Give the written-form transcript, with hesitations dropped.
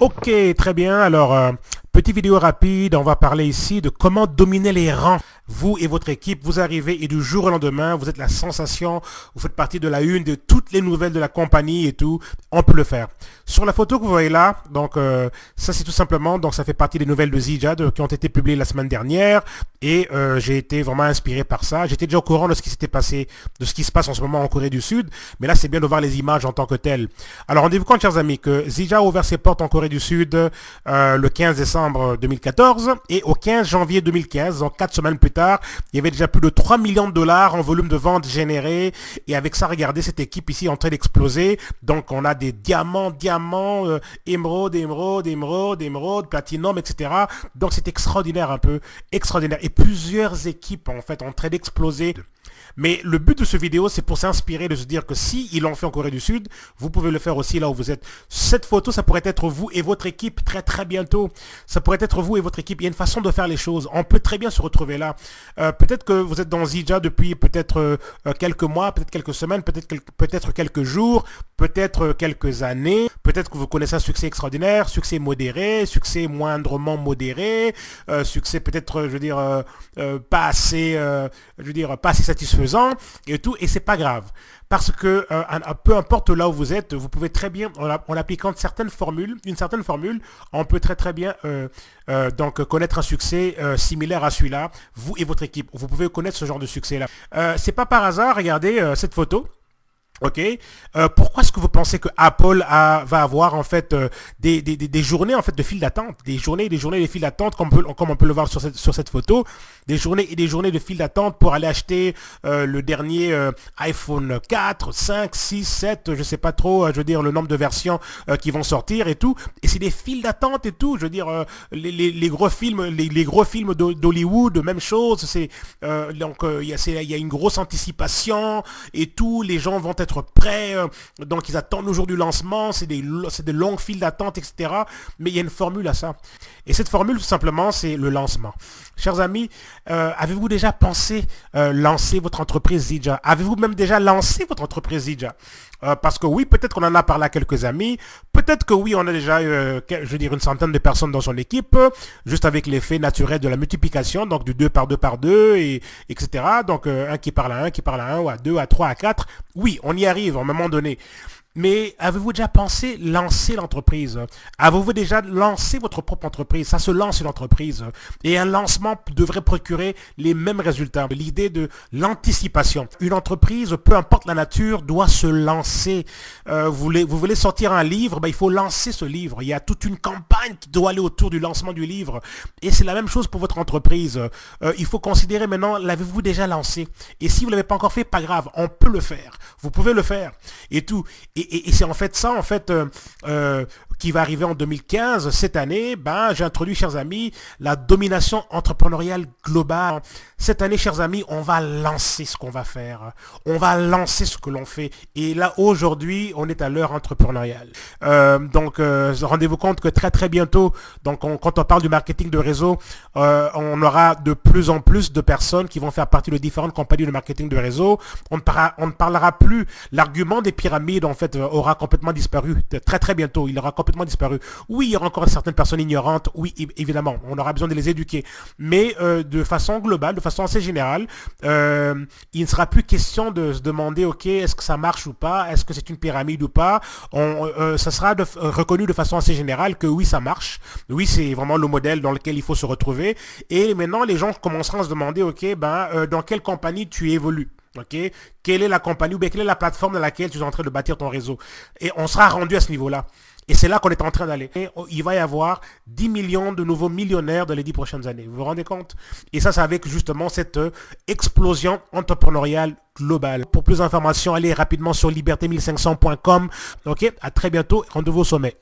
Ok, très bien. Alors, petite vidéo rapide, on va parler ici de comment dominer les rangs. Vous et votre équipe, vous arrivez et du jour au lendemain, vous êtes la sensation, vous faites partie de la une de toutes les nouvelles de la compagnie et tout. On peut le faire. Sur la photo que vous voyez là, donc ça c'est tout simplement, donc ça fait partie des nouvelles de Zija qui ont été publiées la semaine dernière et j'ai été vraiment inspiré par ça. J'étais déjà au courant de ce qui s'était passé, de ce qui se passe en ce moment en Corée du Sud, mais là c'est bien de voir les images en tant que telles. Alors rendez-vous compte, chers amis, que Zija a ouvert ses portes en Corée du Sud le 15 décembre 2014 et au 15 janvier 2015, donc 4 semaines plus tard, il y avait déjà plus de 3 millions de dollars en volume de vente généré. Et avec ça, regardez cette équipe ici en train d'exploser. Donc, on a des diamants, émeraude, platinum, etc. Donc, c'est extraordinaire un peu. Extraordinaire. Et plusieurs équipes, en fait, en train d'exploser. Mais le but de ce vidéo, c'est pour s'inspirer, de se dire que si ils l'ont fait en Corée du Sud, vous pouvez le faire aussi là où vous êtes. Cette photo, ça pourrait être vous et votre équipe très bientôt. Ça pourrait être vous et votre équipe. Il y a une façon de faire les choses. On peut très bien se retrouver là. Peut-être que vous êtes dans Zija depuis peut-être quelques mois, peut-être quelques semaines, peut-être quelques jours, peut-être quelques années. Peut-être que vous connaissez un succès extraordinaire, succès modéré, succès moindrement modéré, succès peut-être, pas assez, pas assez satisfaisant et tout. Et c'est pas grave. Parce que peu importe là où vous êtes, vous pouvez très bien, en appliquant une certaine formule, on peut très bien donc connaître un succès similaire à celui-là, vous et votre équipe. Vous pouvez connaître ce genre de succès-là. C'est pas par hasard, regardez cette photo. Ok. Pourquoi est-ce que vous pensez que Apple va avoir en fait des journées en fait de file d'attente, des journées de file d'attente comme on peut le voir sur cette photo, des journées et des journées de file d'attente pour aller acheter le dernier iPhone 4, 5, 6, 7, je sais pas trop, je veux dire le nombre de versions qui vont sortir et tout. Et c'est des files d'attente et tout. Je veux dire les gros films, les gros films d'Hollywood, même chose. C'est donc il y a une grosse anticipation et tout. Les gens vont être prêts, donc ils attendent le jour du lancement, c'est de longues files d'attente, etc. Mais il y a une formule à ça. Et cette formule, tout simplement, c'est le lancement. Chers amis, avez-vous déjà pensé lancer votre entreprise Zija? Avez-vous même déjà lancé votre entreprise Zija? Parce que oui, peut-être qu'on en a parlé à quelques amis, peut-être que oui, on a déjà, une centaine de personnes dans son équipe, juste avec l'effet naturel de la multiplication, donc du 2 par 2 par 2, et, etc. Donc un qui parle à 1, ou à 2, à 3, à 4. Oui, on y arrive à un moment donné. Mais avez-vous déjà pensé lancer l'entreprise? Avez-vous déjà lancé votre propre entreprise? Ça se lance une entreprise. Et un lancement devrait procurer les mêmes résultats. L'idée de l'anticipation. Une entreprise, peu importe la nature, doit se lancer. Vous voulez sortir un livre, il faut lancer ce livre. Il y a toute une campagne qui doit aller autour du lancement du livre. Et c'est la même chose pour votre entreprise. Il faut considérer maintenant, l'avez-vous déjà lancé? Et si vous ne l'avez pas encore fait, pas grave, on peut le faire. Vous pouvez le faire. Et tout. Et c'est en fait ça, qui va arriver en 2015. Cette année, j'ai introduit, chers amis, la domination entrepreneuriale globale. Cette année, chers amis, on va lancer ce qu'on va faire. On va lancer ce que l'on fait. Et là, aujourd'hui, on est à l'heure entrepreneuriale. Rendez-vous compte que très bientôt, quand on parle du marketing de réseau, on aura de plus en plus de personnes qui vont faire partie de différentes compagnies de marketing de réseau. On ne parlera plus. L'argument des pyramides, en fait, aura complètement disparu. Très bientôt, il aura complètement disparu. Oui, il y aura encore certaines personnes ignorantes. Oui, évidemment, on aura besoin de les éduquer. Mais de façon globale, de façon assez générale, il ne sera plus question de se demander, ok, est-ce que ça marche ou pas? Est-ce que c'est une pyramide ou pas? Ça sera reconnu de façon assez générale que oui, ça marche. Oui, c'est vraiment le modèle dans lequel il faut se retrouver. Et maintenant, les gens commenceront à se demander, ok, dans quelle compagnie tu évolues? Ok, quelle est la compagnie ou bien quelle est la plateforme dans laquelle tu es en train de bâtir ton réseau? Et on sera rendu à ce niveau-là. Et c'est là qu'on est en train d'aller. Et il va y avoir 10 millions de nouveaux millionnaires dans les 10 prochaines années. Vous vous rendez compte? Et ça, c'est avec justement cette explosion entrepreneuriale globale. Pour plus d'informations, allez rapidement sur liberté1500.com. Ok, à très bientôt. Rendez-vous au sommet.